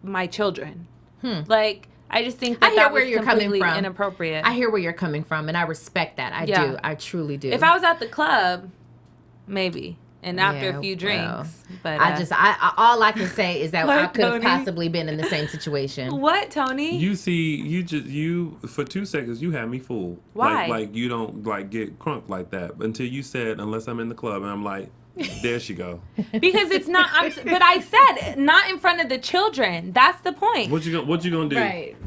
my children. Like, I just think that was completely inappropriate. I hear where you're coming from, and I respect that. I do. I truly do. If I was at the club, maybe. And after a few drinks. But all I can say is that I could have possibly been in the same situation. What, Tony? You see, you for 2 seconds you had me fooled. Why? Like you don't get crunk like that until you said unless I'm in the club, and I'm like, there she go. Because it's not. But I said not in front of the children. That's the point. What you gonna do? Right.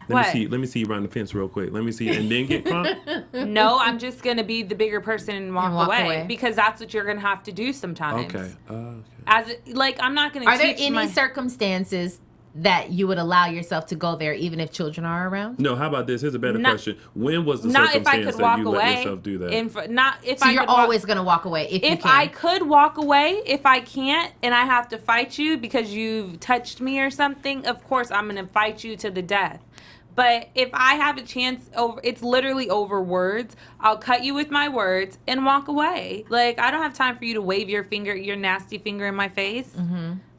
Let me see you run the fence real quick. Let me see, and then get crunk. No, I'm just gonna be the bigger person and walk away because that's what you're gonna have to do sometimes. Okay. I'm not gonna. Are there any circumstances that you would allow yourself to go there, even if children are around? No. How about this? Here's a better question. When was the circumstance that you let yourself do that? So you're always gonna walk away if you can. I could walk away, if I can't, and I have to fight you because you've touched me or something, of course I'm gonna fight you to the death. But if I have a chance it's literally over words, I'll cut you with my words and walk away. Like, I don't have time for you to wave your nasty finger in my face.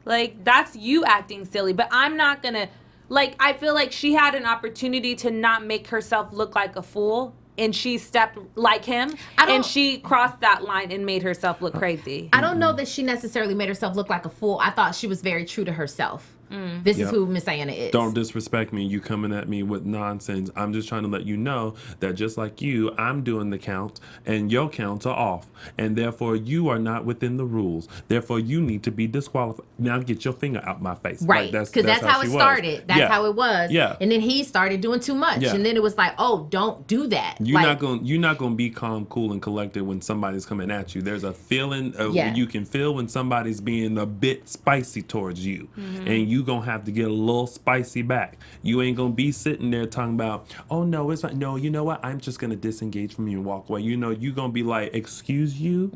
Like, that's you acting silly. But I'm not going to, I feel like she had an opportunity to not make herself look like a fool. And she stepped like him. And she crossed that line and made herself look crazy. I don't know that she necessarily made herself look like a fool. I thought she was very true to herself. This is who Miss Diana is. Don't disrespect me. You coming at me with nonsense. I'm just trying to let you know that just like you, I'm doing the count and your counts are off. And therefore, you are not within the rules. Therefore, you need to be disqualified. Now get your finger out my face. Right. Because that's how it started. That's how it was. Yeah. And then he started doing too much. Yeah. And then it was like, oh, don't do that. You're not going to be calm, cool, and collected when somebody's coming at you. There's a feeling you can feel when somebody's being a bit spicy towards you. And you going to have to get a little spicy back. You ain't going to be sitting there talking about, oh, no, it's fine. No, you know what? I'm just going to disengage from you and walk away. You're going to be like, excuse you?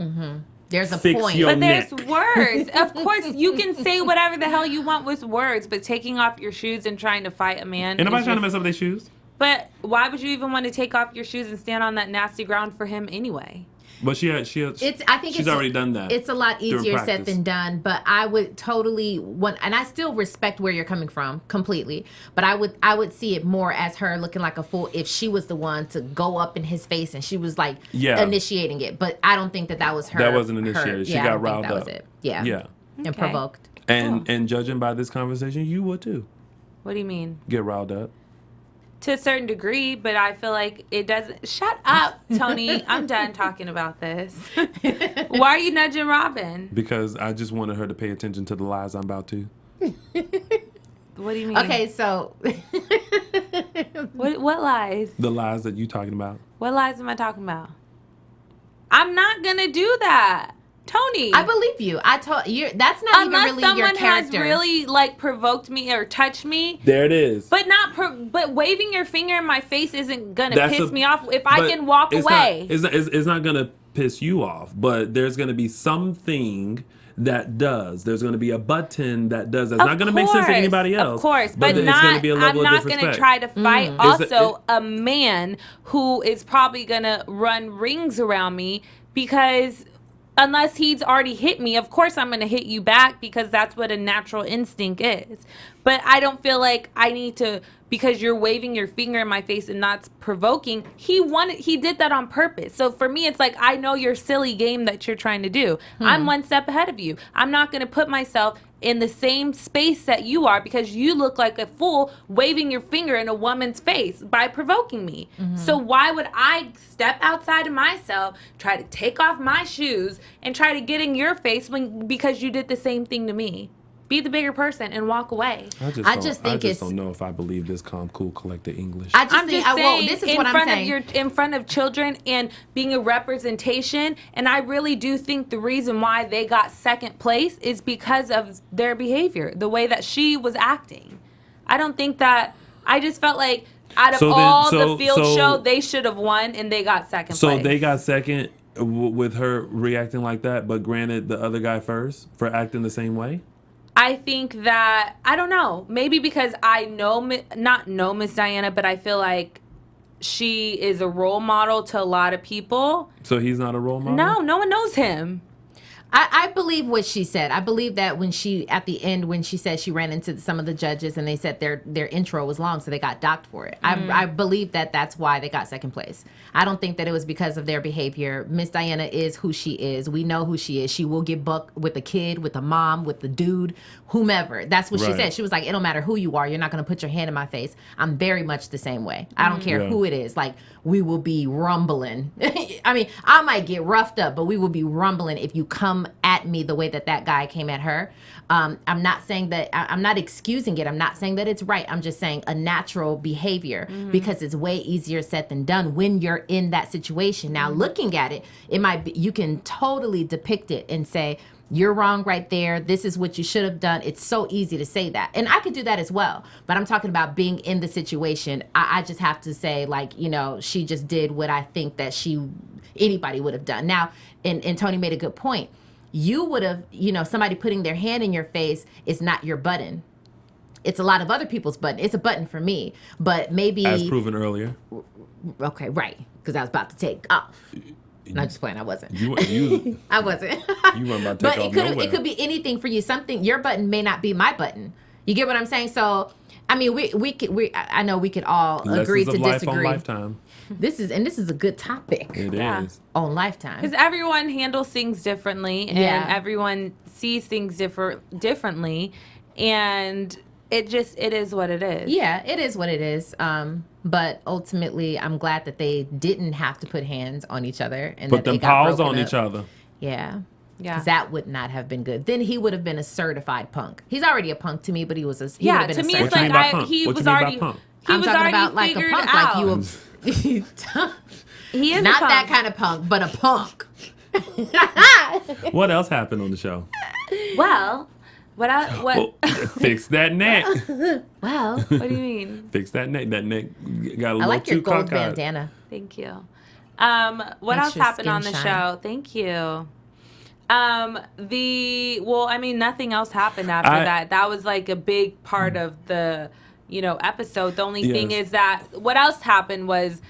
There's a point. But there's words. Of course, you can say whatever the hell you want with words, but taking off your shoes and trying to fight a man. And nobody's trying to mess up their shoes. But why would you even want to take off your shoes and stand on that nasty ground for him anyway? But she's already done that. It's a lot easier said than done. But I would totally want, and I still respect where you're coming from completely. But I would see it more as her looking like a fool if she was the one to go up in his face and she was like initiating it. But I don't think that was her. That wasn't initiated. She got riled up. That was it. Yeah. Yeah. And provoked. And judging by this conversation, you would too. What do you mean? Get riled up. To a certain degree, but I feel like it doesn't. Shut up, Tony. I'm done talking about this. Why are you nudging Robin? Because I just wanted her to pay attention to the lies I'm about to. What do you mean? Okay, so What lies? The lies that you talking about. What lies am I talking about? I'm not gonna do that, Tony. I believe you. I told you that's not Unless even really your character. Unless someone has really like provoked me or touched me. There it is. But but waving your finger in my face isn't gonna piss me off if I can walk away. It's not gonna piss you off, but there's gonna be something that does. There's going to be a button that does. That's not going to make sense to anybody else. Of course, but not, it's going to be a level I'm of not going to try to fight a man who is probably going to run rings around me because unless he's already hit me, of course I'm going to hit you back because that's what a natural instinct is. But I don't feel like I need to, because you're waving your finger in my face and that's provoking. He did that on purpose. So for me, it's like, I know your silly game that you're trying to do. I'm one step ahead of you. I'm not going to put myself in the same space that you are because you look like a fool waving your finger in a woman's face by provoking me. So why would I step outside of myself, try to take off my shoes and try to get in your face because you did the same thing to me? Be the bigger person and walk away. I just don't know if I believe this calm, cool, collected English. I'm just saying, this is what I'm saying. In front of children and being a representation, and I really do think the reason why they got second place is because of their behavior, the way that she was acting. I don't think that, I just felt like out of the field show, they should have won and they got second place. So they got second with her reacting like that, but granted the other guy first for acting the same way? I think that, I don't know, maybe because I not know Miss Diana, but I feel like she is a role model to a lot of people. So he's not a role model? No one knows him. I believe what she said. I believe that when she, at the end, when she said she ran into some of the judges and they said their intro was long, so they got docked for it. I believe that that's why they got second place. I don't think that it was because of their behavior. Miss Diana is who she is. We know who she is. She will get bucked with a kid, with a mom, with the dude, whomever. That's what she said. She was like, it don't matter who you are. You're not going to put your hand in my face. I'm very much the same way. I don't care who it is. Like, we will be rumbling. I mean, I might get roughed up, but we will be rumbling if you come at me the way that guy came at her. I'm not saying that, I'm not excusing it. I'm not saying that it's right. I'm just saying a natural behavior because it's way easier said than done when you're in that situation. Now, looking at it, it might be, you can totally depict it and say, you're wrong right there. This is what you should have done. It's so easy to say that. And I could do that as well. But I'm talking about being in the situation. I just have to say, like, you know, she just did what I think that anybody would have done. Now, and Tony made a good point. You would have, you know, somebody putting their hand in your face is not your button. It's a lot of other people's button. It's a button for me. But maybe... As proven earlier. Okay, right. Because I was about to take off. No, just playing. I wasn't. You I wasn't. You weren't about to take off nowhere. It could be anything for you. Something, your button may not be my button. You get what I'm saying? So, I mean, I know we could all agree to disagree. Life on Lifetime. This is a good topic. It is. On Lifetime. Because everyone handles things differently and everyone sees things differently. And it is what it is. Yeah, it is what it is. But ultimately, I'm glad that they didn't have to put hands on each other. And put them paws on each other. Yeah. Yeah. That would not have been good. Then he would have been a certified punk. He's already a punk to me, but he was a he would have been to me, certified. it's like he was already. I'm talking about like a punk, like you. He is not that kind of punk, but a punk. What else happened on the show? Well, fix that neck. Well, what do you mean? Fix that neck. That neck got a little I like too your gold cockeyed. bandana. Thank you. What else happened on the show? Thank you. Nothing else happened after that. That was like a big part of the, episode. The only thing is that what else happened was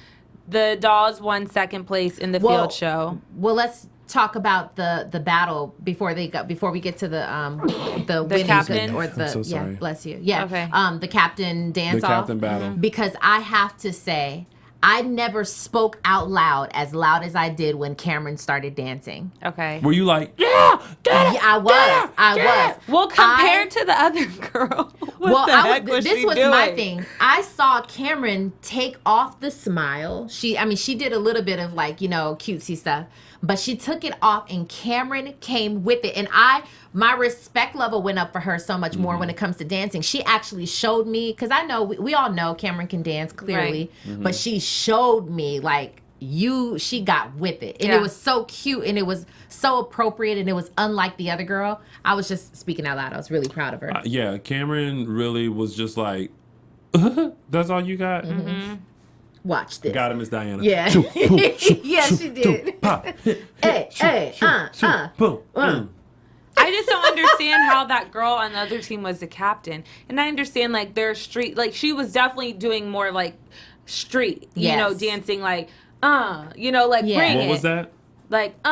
the dolls won second place in the field show. Well, let's talk about the battle before we get to the captain or the I'm so sorry. Bless you. Yeah. Okay. The captain dance off. The captain battle. Because I have to say, I never spoke out loud as I did when Cameron started dancing. Okay. Were you like, yeah, I was. Well, compared to the other girl, this was my thing. I saw Cameron take off the smile. She did a little bit of cutesy stuff, but she took it off and Cameron came with it. And my respect level went up for her so much more when it comes to dancing. She actually showed me, because I know we all know Cameron can dance clearly, but she showed me like she got with it, and it was so cute, and it was so appropriate, and it was unlike the other girl. I was just speaking out loud. I was really proud of her. Yeah, Cameron really was just like, that's all you got? Watch this. Got him, Miss Diana. Yeah. Yeah, she did. Hey, boom. I just don't understand how that girl on the other team was the captain. And I understand, like, their street, like, she was definitely doing more, like, street, you know, dancing, like, you know, like, bring it. What was that? Like,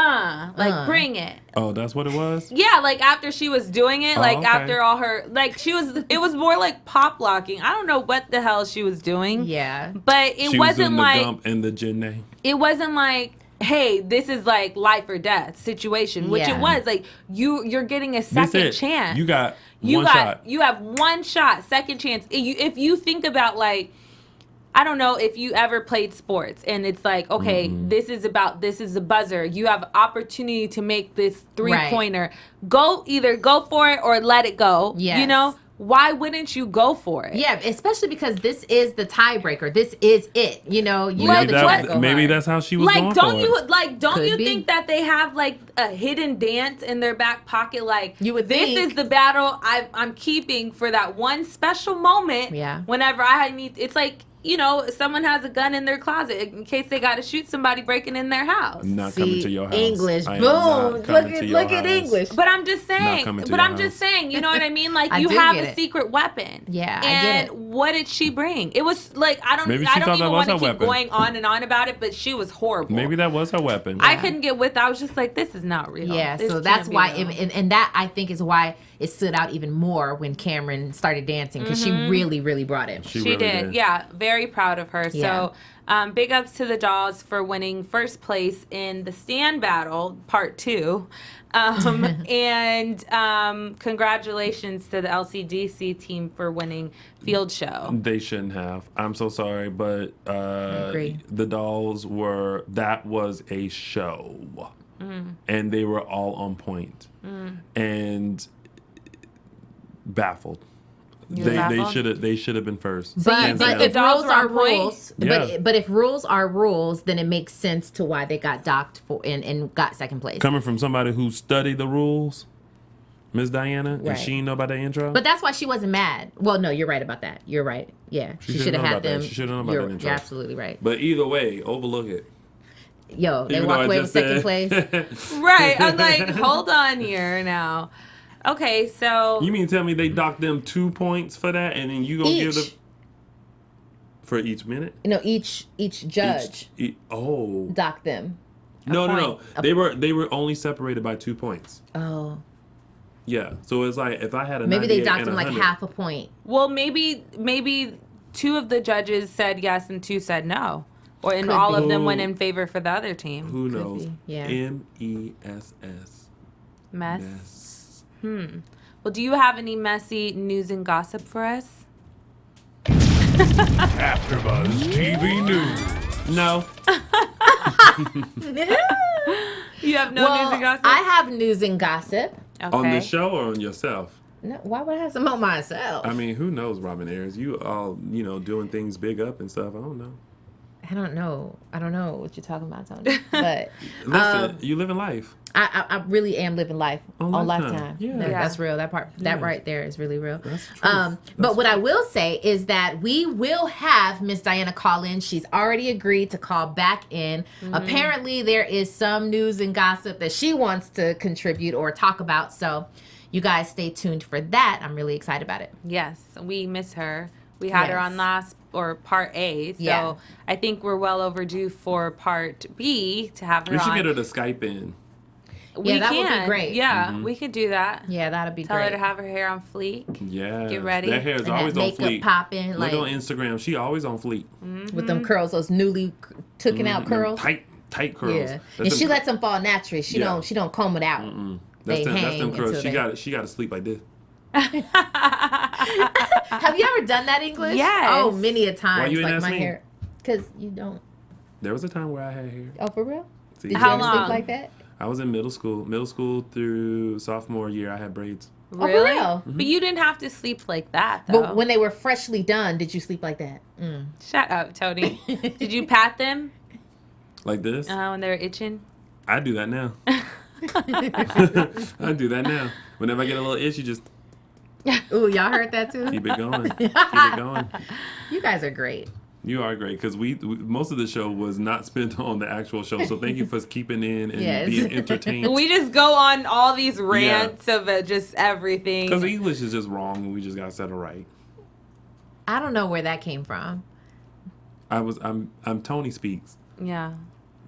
bring it. Oh, that's what it was? Yeah, like, after she was doing it, like, after all her, like, it was more like pop locking. I don't know what the hell she was doing. Yeah. But it wasn't like. The gump and the Janae. It wasn't like, hey, this is like life or death situation, which it was. Like, you're getting a second chance. You got one shot. You have one shot, second chance. If you think about, like, I don't know if you ever played sports and it's like, okay, this is a buzzer. You have opportunity to make this 3-pointer. Either go for it or let it go. Yes. You know? Why wouldn't you go for it? Yeah, especially because this is the tiebreaker. This is it. You know, maybe that's how she was like, going for it. Don't you think that they have like a hidden dance in their back pocket? Like, you would this is the battle I'm keeping for that one special moment. Yeah. Whenever I need, it's like, you know, someone has a gun in their closet in case they got to shoot somebody breaking in their house. I'm not coming to your house. English, boom. Look at English. But I'm just saying. You know what I mean? Like, you have a secret weapon. Yeah, I and get it. what did she bring? It was like, I don't even want to keep going on and on about it, but she was horrible. Maybe that was her weapon. I couldn't get with. I was just like, this is not real. Yeah, this so that's why, and that I think is why it stood out even more when Cameron started dancing, because she really, really brought it. She really did. Yeah, very proud of her. Yeah. So big ups to the dolls for winning first place in the stand battle, part 2. And congratulations to the LCDC team for winning field show. They shouldn't have. I'm so sorry, but the dolls that was a show. And they were all on point. And baffled. They should have been first. But if rules are rules, Yeah. but if rules are rules, then it makes sense to why they got docked for and got second place. Coming from somebody who studied the rules, Miss Diana, and Right. she didn't know about the intro. But that's why she wasn't mad. Well, no, you're right about that. You're right. Yeah, she should have had them. She should have known about that intro. You're absolutely right. But either way, overlook it. Yo, they Even walk though I away with just second said- place. Right. I'm like, hold on here now. Okay, so You mean tell me they docked them 2 points for that, and then you gonna give them Each. for each minute? No, each judge docked them. No. They were only separated by 2 points. Oh, Yeah. So it's like if I had a maybe they 98 docked and them like 100, half a point. well, maybe 2 of the judges said yes and 2 said no. And Could all be. of them went in favor for the other team. Who knows? be, yeah. MESS. Mess. Well, do you have any messy news and gossip for us? AfterBuzz TV News. No. You have no news and gossip? I have news and gossip. Okay. On the show or on yourself? No, why would I have some on myself? I mean, who knows, Robin Ayers? You all, doing things big up and stuff. I don't know. I don't know what you're talking about, Tony. But Listen, you living life. I really am living life on Lifetime. Yeah. That's real. That part, that Yeah. right there is really real. That's the truth. But what I will say is that we will have Miss Diana call in. She's already agreed to call back in. Apparently, there is some news and gossip that she wants to contribute or talk about. So you guys stay tuned for that. I'm really excited about it. Yes, we miss her. We had her on part A, so Yeah. I think we're well overdue for part B to have her We should on. get her to Skype in. We that would be can. great. Yeah, we could do that. Yeah, that'll be Tell great. her to have her hair on fleek. Yeah. Get ready. That hair is And always that on makeup fleek. popping, Look like on Instagram. She always on fleek. with them curls, those newly taken out curls. Tight curls. Yeah, That's and she them- lets them fall naturally. She Yeah. don't comb it out. They That's hang them curls. until She got to sleep like this. Have you ever done that, English? Yes. Oh, many a time. Why you ain't like ask my me? hair, because you don't. There was a time where I had hair. Oh, for real? See, Did you How ever long? sleep like that? I was in middle school. Middle school through sophomore year, I had braids. Really? Oh, for real? Mm-hmm. But you didn't have to sleep like that, though. But when they were freshly done, did you sleep like that? Shut up, Tony. Did you pat them? Like this? When they were itching? I do that now. I do that now. Whenever I get a little itch, you just Ooh, y'all heard that too? keep it going. Keep it going. You guys are great. You are great because we most of the show was not spent on the actual show. So thank you for keeping in and being entertained. We just go on all these rants of just everything. Because English is just wrong and we just got to set it right. I don't know where that came from. I'm Tony Speaks. Yeah.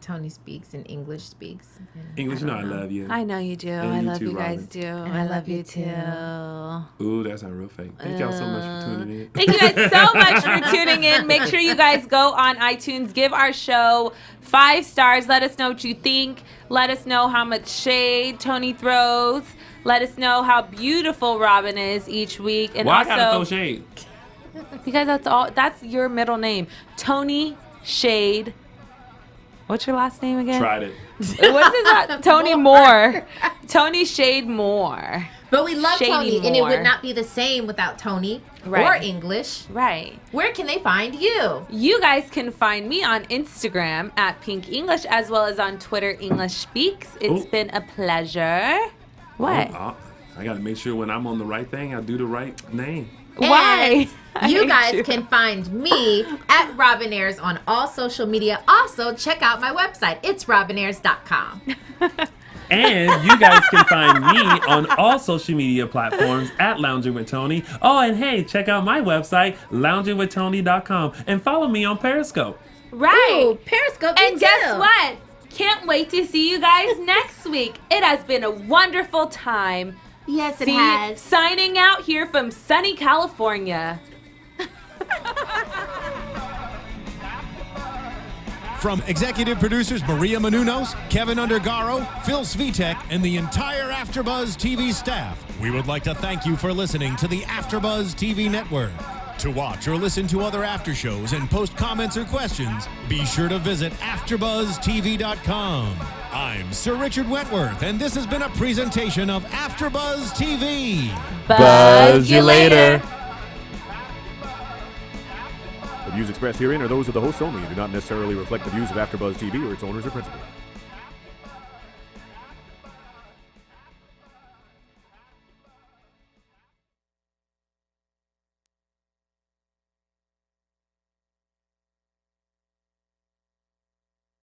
Tony speaks and English speaks. English, you know I love you. I know you do. And I you love too, you guys Robin. do. I love you too. Ooh, that sounds real fake. Thank y'all so much for tuning in. Thank you guys so much for tuning in. Make sure you guys go on iTunes, give our show 5 stars. Let us know what you think. Let us know how much shade Tony throws. Let us know how beautiful Robin is each week. And Why also, I gotta throw shade? because that's your middle name. Tony Shade. What's your last name again? Tried it. What is that? Tony Moore. Tony Shade Moore. But we love Shady Tony, and it Moore. would not be the same without Tony or Right. English. Right. Where can they find you? You guys can find me on Instagram at Pink English as well as on Twitter English Speaks. It's Ooh. been a pleasure. What? I gotta make sure when I'm on the right thing, I do the right name. Why? And you guys can find me at Robin Ayers on all social media. Also, check out my website. It's robinayers.com. And you guys can find me on all social media platforms at Lounging with Tony. Oh, and hey, check out my website, loungingwithtony.com, and follow me on Periscope. Right. Ooh, Periscope. And me guess too. what? Can't wait to see you guys next week. It has been a wonderful time. Yes, it has. Signing out here from sunny California. From executive producers Maria Menounos, Kevin Undergaro, Phil Svitek, and the entire AfterBuzz TV staff, we would like to thank you for listening to the AfterBuzz TV network. To watch or listen to other after shows and post comments or questions, be sure to visit AfterBuzzTV.com. I'm Sir Richard Wentworth, and this has been a presentation of AfterBuzz TV. Buzz you later. The views expressed herein are those of the hosts only and do not necessarily reflect the views of AfterBuzz TV or its owners or principals.